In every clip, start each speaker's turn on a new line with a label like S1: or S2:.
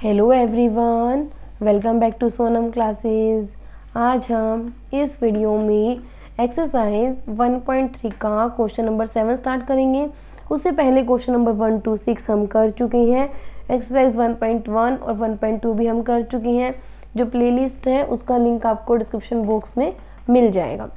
S1: Hello everyone, welcome back to Sonam classes. आज हम इस वीडियो में एक्सरसाइज 1.3 का क्वेश्चन नंबर 7 स्टार्ट करेंगे। उससे पहले क्वेश्चन नंबर 1 to 6 हम कर चुके हैं। एक्सरसाइज 1.1 और 1.2 भी हम कर चुके हैं। जो प्लेलिस्ट है उसका लिंक आपको डिस्क्रिप्शन बॉक्स में मिल जाएगा।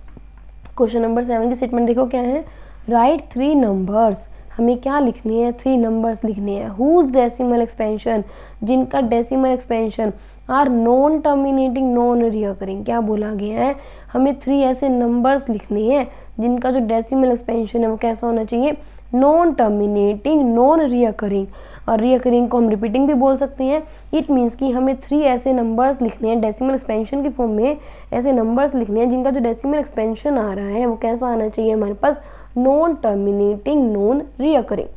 S1: क्वेश्चन नंबर 7 की स्टेटमेंट देखो क्या है। Write 3 numbers. हमें क्या लिखनी है? 3 नंबर्स लिखने हैं। हुज डेसिमल एक्सपेंशन, जिनका decimal expansion are non terminating non recurring. क्या बोला गया है? हमें 3 ऐसे नंबर्स लिखने हैं जिनका जो डेसिमल एक्सपेंशन है वो कैसा होना चाहिए? Non terminating non recurring. और रिकरिंग को हम रिपीटिंग भी बोल सकते हैं। इट मीन्स कि हमें 3 ऐसे नंबर्स लिखने हैं डेसिमल एक्सपेंशन की फॉर्म में। ऐसे नंबर्स लिखने हैं जिनका जो डेसिमल एक्सपेंशन आ रहा है वो कैसा आना चाहिए हमारे पास? Non terminating non recurring.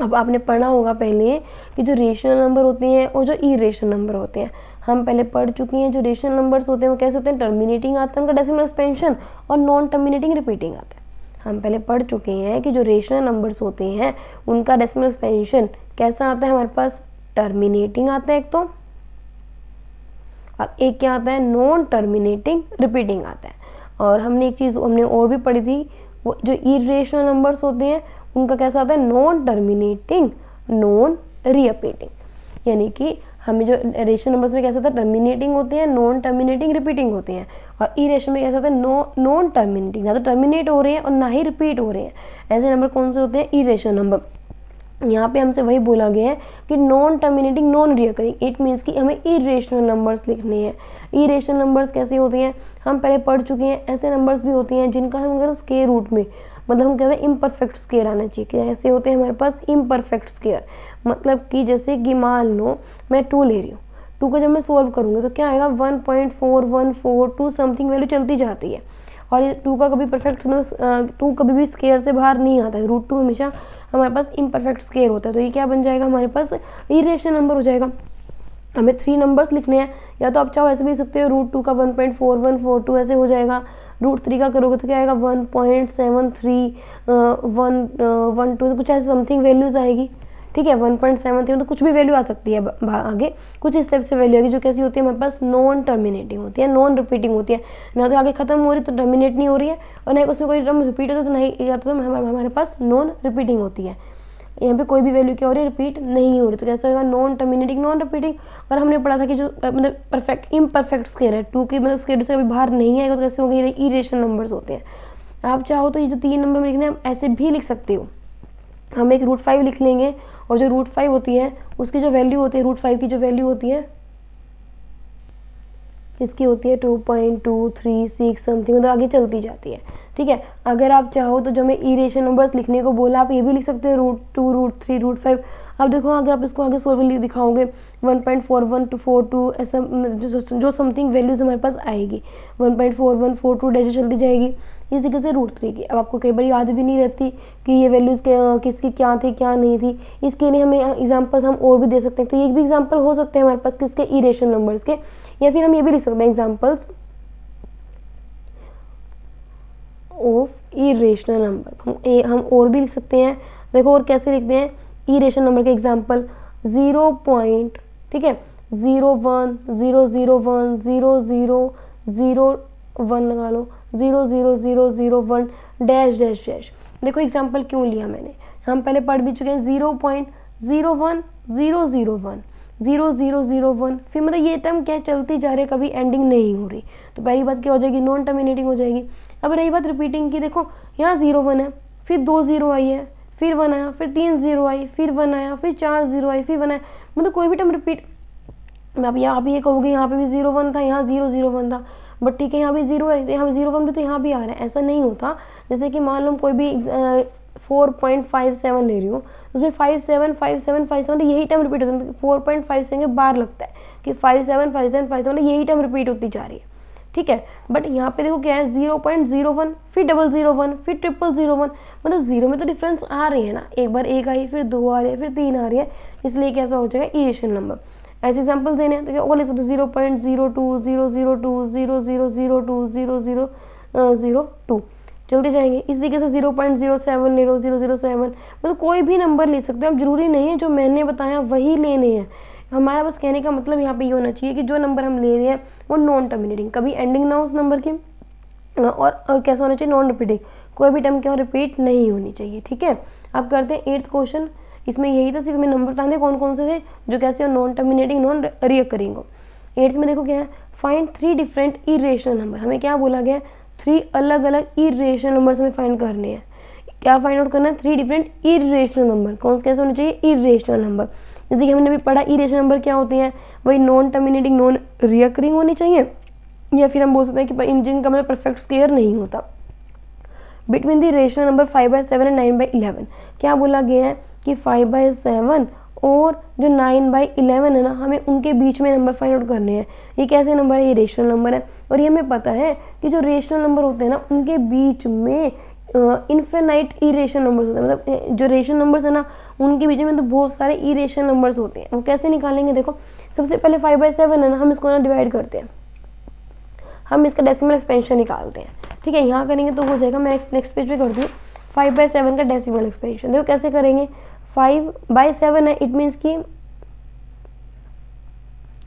S1: अब आपने पढ़ा होगा पहले कि जो रेशनल नंबर होते हैं और जो इरेशनल नंबर होते हैं, हम पहले पढ़ चुके हैं। जो रेशनल नंबर्स होते हैं वो कैसे होते हैं? टर्मिनेटिंग आता है उनका डेसिमल एक्सपेंशन, और नॉन टर्मिनेटिंग रिपीटिंग आता है। हम पहले पढ़ चुके हैं कि जो रेशनल नंबर्स होते हैं उनका डेसिमल एक्सपेंशन कैसा आता है हमारे पास? टर्मिनेटिंग आता है एक तो, और एक क्या आता है? नॉन टर्मिनेटिंग रिपीटिंग आता है। और हमने एक चीज़ हमने और भी पढ़ी थी, वो जो इरेशनल नंबर्स होते हैं उनका कैसा आता है? Non terminating non repeating. यानी कि हमें जो रेशनल नंबर्स में कैसा था? टर्मिनेटिंग होते हैं, नॉन टर्मिनेटिंग रिपीटिंग होते हैं। और इरेशनल में कैसा होता है? नॉन टर्मिनेटिंग, ना तो टर्मिनेट हो रहे हैं और ना ही रिपीट हो रहे हैं। ऐसे नंबर कौन से होते हैं? Irrational number. यहाँ पे हमसे वही बोला गया है कि non terminating non recurring. It means कि हमें इरेशनल नंबर्स लिखने हैं। इरेशनल नंबर्स कैसे होते हैं हम पहले पढ़ चुके हैं। ऐसे नंबर्स भी होते हैं जिनका हम अगर स्क्वायर रूट में, मतलब हम कहते हैं इम्परफेक्ट स्क्वायर आना चाहिए। कैसे होते हैं हमारे पास? Imperfect square. मतलब कि जैसे कि मान लो मैं 2 ले रही हूँ, 2 को जब मैं सोल्व करूँगी तो क्या आएगा? 1.4142 समथिंग वैल्यू चलती जाती है। और ये 2 का कभी परफेक्ट 2 कभी भी स्क्वायर से बाहर नहीं आता है। √2 हमेशा हमारे पास इम्परफेक्ट स्क्वायर होता है। तो ये क्या बन जाएगा हमारे पास? इरेशनल नंबर हो जाएगा। हमें 3 नंबर्स लिखने हैं, या तो आप चाहो ऐसे भी सकते हो। √2 का 1.4142 ऐसे हो जाएगा। √3 का करोगे तो क्या आएगा? 1.7312 कुछ ऐसे समथिंग वैल्यूज आएगी। ठीक है, 1.73 तो कुछ भी वैल्यू आ सकती है आगे। कुछ इस टाइप से वैल्यू आएगी जो कैसी होती है हमारे पास? नॉन टर्मिनेटिंग होती है, नॉन रिपीटिंग होती है। ना तो आगे खत्म हो रही तो टर्मिनेट नहीं हो रही है, और ना उसमें कोई टर्म रिपीट होता तो नहीं, या तो हमारे पास नॉन रिपीटिंग होती है। यहाँ पे कोई भी वैल्यू क्या हो रही है? रिपीट नहीं हो रही। तो कैसा होगा? Non terminating non repeating. और हमने पढ़ा था कि जो मतलब परफेक्ट इम्परफेक्ट स्क्वायर है 2 की, मतलब स्क्वायर से कभी बाहर नहीं आएगा तो कैसे होंगे? ये इरेशनल नंबर्स होते हैं। आप चाहो तो ये जो 3 नंबर में लिखने हैं ऐसे भी लिख सकते हो। हम एक √5 लिख लेंगे, और जो √5 होती है उसकी जो वैल्यू होती है, √5 की जो वैल्यू होती है इसकी होती है 2.236 समथिंग, मतलब आगे चलती जाती है। ठीक है, अगर आप चाहो तो जो हमें इरेशनल नंबर्स लिखने को बोला आप ये भी लिख सकते हो, √2 √3 √5। अब देखो अगर आप इसको आगे सोल्व दिखाओगे 1.4142 ऐसा जो समथिंग वैल्यूज हमारे पास आएगी, 1.4142 डैश चलती जाएगी। इस तरीके से √3 की। अब आपको कई बार याद भी नहीं रहती कि ये वैल्यूज़ किसकी क्या थी क्या नहीं थी। इसके लिए हमें एग्जांपल्स हम और भी दे सकते हैं। तो ये भी एग्जांपल हो सकते हैं हमारे पास किसके? इरेशनल नंबर्स के। या फिर हम ये भी लिख सकते हैं एग्जांपल्स ऑफ इरेशनल नंबर। हम और भी लिख सकते हैं। देखो और कैसे लिखते हैं इरेशनल नंबर के एग्जांपल? 0 पॉइंट, ठीक है, 0 1 0 0 1 0 0 0 1 लगा लो, 0 0 0 0 1 डैश डैश डैश। देखो एग्जांपल क्यों लिया मैंने, हम पहले पढ़ भी चुके हैं। 0.01 0 0 1 0 0 0 1, फिर मतलब ये टर्म क्या चलती जा रही है, कभी एंडिंग नहीं हो रही। तो पहली बात क्या हो जाएगी? नॉन टर्मिनेटिंग हो जाएगी। अब रही बात रिपीटिंग की, देखो यहाँ 0 1 है, फिर 2 0 आई है, फिर 1 आया, फिर 3 0 आई, फिर 1 आया, फिर 4 0 आई, फिर 1 आया। मतलब कोई भी टर्म रिपीट, अब यहाँ पे ये कहोगे यहाँ पे भी 0 1 था, यहाँ 0 0 1 था, बट ठीक है यहाँ भी 0 है तो यहाँ 0 1 भी तो यहाँ भी आ रहा है। ऐसा नहीं होता। जैसे कि मान लो कोई भी 4.57 ले रही हूँ, उसमें 57 57 57 तो यही टर्म रिपीट होता है। 4.57 के बार लगता है कि 57 57 57 मतलब यही टर्म रिपीट होती जा रही है। ठीक है, बट यहाँ पे देखो क्या है? 0.01, फिर 001, फिर 000 मतलब 0 में तो डिफरेंस आ रही है ना। एक बार 1 आई, फिर 2 आ रही है, फिर 3 आ रही है, इसलिए कैसा हो जाएगा? Irrational number. ऐसे एग्जाम्पल देने हैं तो क्या और लिख सकते हो? 0.02 002 0002 0002 चलते जाएंगे। इस तरीके से 0.07 ले लो, 007, मतलब कोई भी नंबर ले सकते हो आप। जरूरी नहीं है जो मैंने बताया वही लेने हैं। हमारा बस कहने का मतलब यहाँ पे ये होना चाहिए कि जो नंबर हम ले रहे हैं वो नॉन टर्मिनेटिंग, कभी एंडिंग ना हो उस नंबर की, और कैसा होना चाहिए, नॉन रिपीटिंग, कोई भी टर्म क्या रिपीट नहीं होनी चाहिए। ठीक है, अब करते हैं 8th क्वेश्चन। इसमें यही था, सिर्फ मैं नंबर बताने कौन कौन से थे जो कैसे नॉन टर्मिनेटिंग नॉन रिकरिंग हो। 8th में देखो क्या है, फाइंड 3 डिफरेंट इरेशनल नंबर। हमें क्या बोला गया है, 3 अलग अलग इरेशनल नंबर्स हमें फाइंड करने हैं। क्या फाइंड आउट करना है, 3 डिफरेंट इरेशनल नंबर। कौन से कैसे होने चाहिए, इरेशनल नंबर। जैसे कि हमने भी पढ़ा इरेशनल नंबर क्या होते हैं, वही नॉन टर्मिनेटिंग नॉन रिकरिंग होनी चाहिए, या फिर हम बोल सकते हैं कि इंजन का मतलब परफेक्ट स्क्वायर नहीं होता। Between the rational number 5/7 and 9/11 क्या बोला गया है कि 5/7 और जो 9/11 है ना, हमें उनके बीच में नंबर फाइंड आउट करने हैं। ये कैसे नंबर है, ये रेशनल नंबर है, और ये हमें पता है कि जो रेशनल नंबर होते हैं ना उनके बीच में इन्फिनाइट इरेशनल नंबर्स होते हैं। मतलब जो रेशनल नंबर्स है ना उनके बीच में तो बहुत सारे इरेशनल नंबर्स होते हैं। वो कैसे निकालेंगे, देखो सबसे पहले 5/7 है ना, हम इसको ना डिवाइड करते हैं, हम इसका डेसिमल एक्सपेंशन निकालते हैं। ठीक है, यहाँ करेंगे तो हो जाएगा। मैं नेक्स्ट पेज पे करती हूँ 5/7 का डेसिमल एक्सपेंशन। देखो कैसे करेंगे, 5/7 है, इट मीन्स कि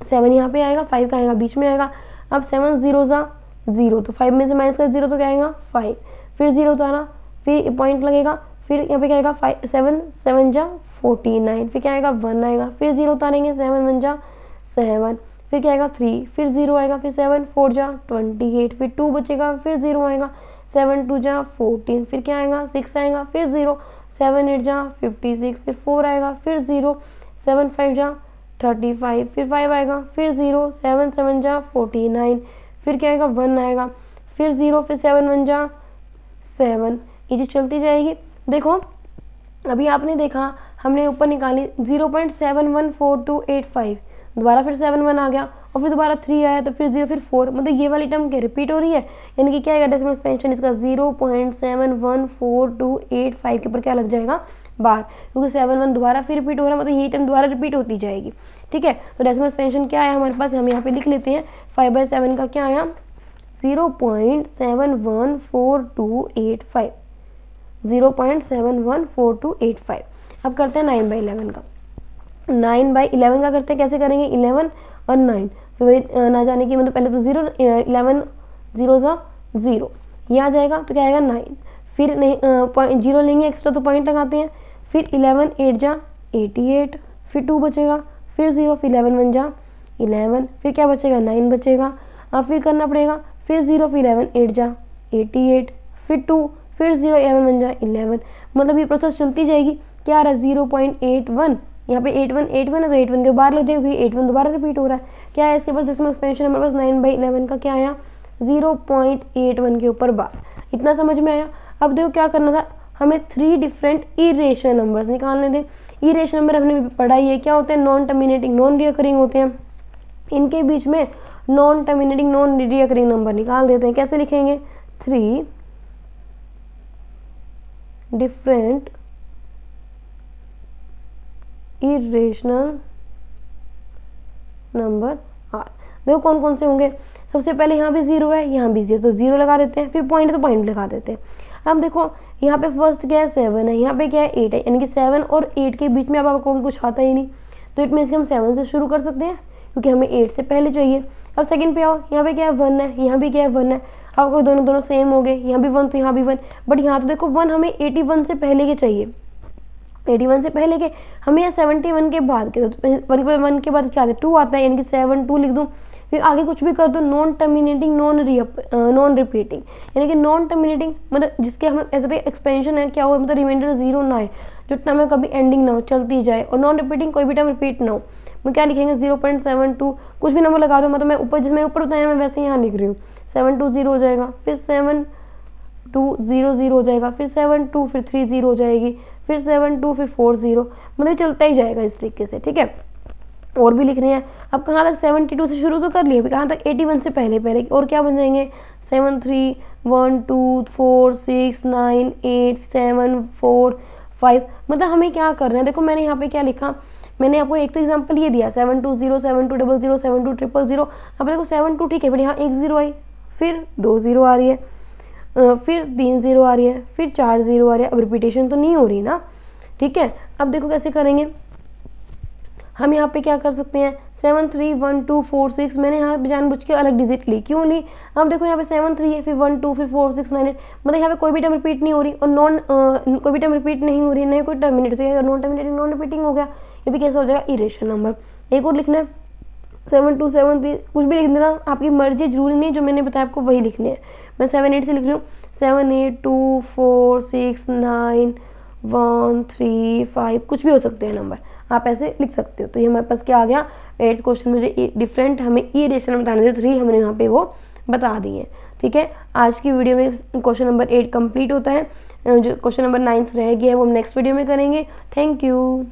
S1: 7 यहाँ पे आएगा, 5 का आएगा बीच में आएगा। अब 7 0 ज़ा 0, तो 5 में से माइनस कर 0 तो क्या आएगा 5, फिर 0 उतारा, फिर पॉइंट लगेगा, फिर यहाँ पे क्या आएगा 7 7 जा 49, फिर क्या आएगा 1 आएगा, फिर 0 उतारेंगे, 7 1 जा 7, फिर क्या आएगा 3, फिर 0 आएगा, फिर 7 4 जा 28, फिर 2 बचेगा, फिर 0 आएगा, 7 2 जा 14, फिर क्या आएगा 6 आएगा, फिर 0, 7 8 जा 56, फिर 4 आएगा, फिर 0, 7 5 जा 35, फिर 5 आएगा, फिर 0, 7 7 जा 49, फिर क्या आएगा 1 आएगा, फिर 0, फिर 7 1 जा 7। ये चीज़ चलती जाएगी। देखो अभी आपने देखा हमने ऊपर निकाली 0.714285, दोबारा फिर 7 1 आ गया, और फिर दोबारा 3 आया, तो फिर 0, फिर 4, मतलब ये वाली टर्म क्या रिपीट हो रही है, यानी कि क्या आएगा डेसिमल एक्सपेंशन इसका 0.714285 के ऊपर क्या लग जाएगा बार, क्योंकि 7 1 दोबारा फिर रिपीट हो रहा है, मतलब ये टर्म दोबारा रिपीट होती जाएगी। ठीक है, तो डेसिमल एक्सपेंशन क्या आया हमारे पास, हम यहाँ पे लिख लेते हैं 5/7 का क्या आया 0.714285, 0.714285। अब करते हैं 9/11 का। 9/11 का करते हैं, कैसे करेंगे, 11 और 9, फिर वही ना जाने की, मतलब पहले तो 0 11 0 ज़ा 0 ये आ जाएगा, तो क्या आएगा 9, फिर नहीं 0 लेंगे एक्स्ट्रा तो पॉइंट लगाते हैं, फिर 11 8 जा 88, फिर 2 बचेगा, फिर 0, फिर 11 1 जा 11, फिर क्या बचेगा 9 बचेगा। अब फिर करना पड़ेगा, फिर 0, फिर 11 8 जा 88, फिर 2, फिर 0 11 1 जा 11, मतलब ये प्रोसेस चलती जाएगी। क्या आ रहा है 0.81, यहाँ पे 81 है तो 81 के बाहर लग जाएगी, 81 दोबारा रिपीट हो रहा है। क्या है इसके पास डेसिमल एक्सपेंशन हमारे पास 9/11 का क्या आया 0.81 के ऊपर बार। इतना समझ में आया। अब देखो क्या करना था, हमें 3 डिफरेंट इरेशनल नंबर्स निकालने थे। इरेशनल नंबर हमने पढ़ा ही है, क्या होते हैं, नॉन टर्मिनेटिंग नॉन रिकरिंग होते हैं। इनके बीच में non terminating non recurring number निकाल देते हैं। कैसे लिखेंगे, 3 डिफरेंट इरेशनल नंबर आर। देखो कौन कौन से होंगे, सबसे पहले यहाँ भी 0 है, यहाँ भी 0, तो 0 लगा देते हैं, फिर पॉइंट तो पॉइंट लगा देते हैं। अब देखो यहाँ पे फर्स्ट क्या है 7 है, यहाँ पे क्या है 8 है, यानी कि 7 और 8 के बीच में अब आपको कुछ आता ही नहीं, तो इट मीन्स कि हम 7 से शुरू कर सकते हैं क्योंकि हमें 8 से पहले चाहिए। अब सेकंड पे आओ, यहाँ पे क्या है 1 है, यहाँ भी क्या है 1 है, आपको दोनों सेम हो गए, यहाँ भी 1 तो यहाँ भी 1, बट यहाँ तो देखो 1 हमें 81 से पहले के चाहिए, 81 से पहले के, हमें यहाँ 71 के बाद के, तो 1 के बाद क्या आता है 2 आता है, यानी कि 7 2 लिख दूँ, फिर आगे कुछ भी कर दो, नॉन टर्मिनेटिंग नॉन रिपीटिंग, यानी कि नॉन टर्मिनेटिंग मतलब जिसके हम ऐसे एक्सपेंशन है क्या हो, मतलब रिमाइंडर 0 ना है, जो टर्म है कभी एंडिंग ना हो, चलती जाए, और नॉन रिपीटिंग कोई भी टर्म रिपीट ना हो। मैं क्या लिखेंगे 0.72, कुछ भी नंबर लगा दो, मतलब मैं ऊपर जिसमें ऊपर बताया मैं वैसे यहाँ लिख रही हूँ, 7 2 0 हो जाएगा, फिर 7 2 0 0 हो जाएगा, फिर 7 2 फिर 3 0 हो जाएगी, फिर 7 2 फिर 4 0, मतलब चलता ही जाएगा इस तरीके से। ठीक है, और भी लिख रहे हैं। अब कहाँ तक 72 से शुरू तो कर लिए, कहाँ तक 81 से पहले, और क्या बन जाएंगे 7 3 1 2 4 6 9 8 7 4 5, मतलब हमें क्या करना है। देखो मैंने यहाँ पे क्या लिखा, मैंने आपको एक तो एग्जांपल ये दिया 7 2 0 7 2 0 0 7 2 0 0 0। अब देखो 7 2 ठीक है, फिर यहाँ 1 0 आई, फिर 2 0 आ रही है, फिर 3 0 आ रही है, फिर 4 0 आ रही है। अब रिपीटेशन तो नहीं हो रही ना, ठीक है। अब देखो कैसे करेंगे, हम यहाँ पे क्या कर सकते हैं 7 3 1 2 4 6, मैंने यहाँ पे जानबूझ के अलग डिजिट ली, क्यों ली? अब देखो यहाँ पे 7 3 है, फिर 1 2 फिर 4 6 9 8, मतलब यहाँ पे कोई भी टर्म रिपीट नहीं हो रही और कोई भी टर्म रिपीट नहीं हो रही, नहीं कोई टर्मिनेट, तो नॉन टर्मिनेटिंग नॉन रिपीटिंग हो गया, ये भी कैसा हो जाएगा इरेशनल नंबर। एक और लिखना है 7 2 7 3, कुछ भी लिख देना, आपकी मर्जी, जरूरी नहीं जो मैंने बताया आपको वही लिखने हैं। मैं 7 8 से लिख रही हूँ 7 8 2 4 6 9 1 3 5, कुछ भी हो सकते हैं नंबर, आप ऐसे लिख सकते हो। तो ये हमारे पास क्या आ गया, 8th क्वेश्चन में जो डिफरेंट हमें ई रेशनल बताने थे 3 हमने यहाँ पे वो बता दिए। ठीक है, आज की वीडियो में क्वेश्चन नंबर 8 कंप्लीट होता है। जो क्वेश्चन नंबर 9 रह गया है वो हम नेक्स्ट वीडियो में करेंगे। Thank you.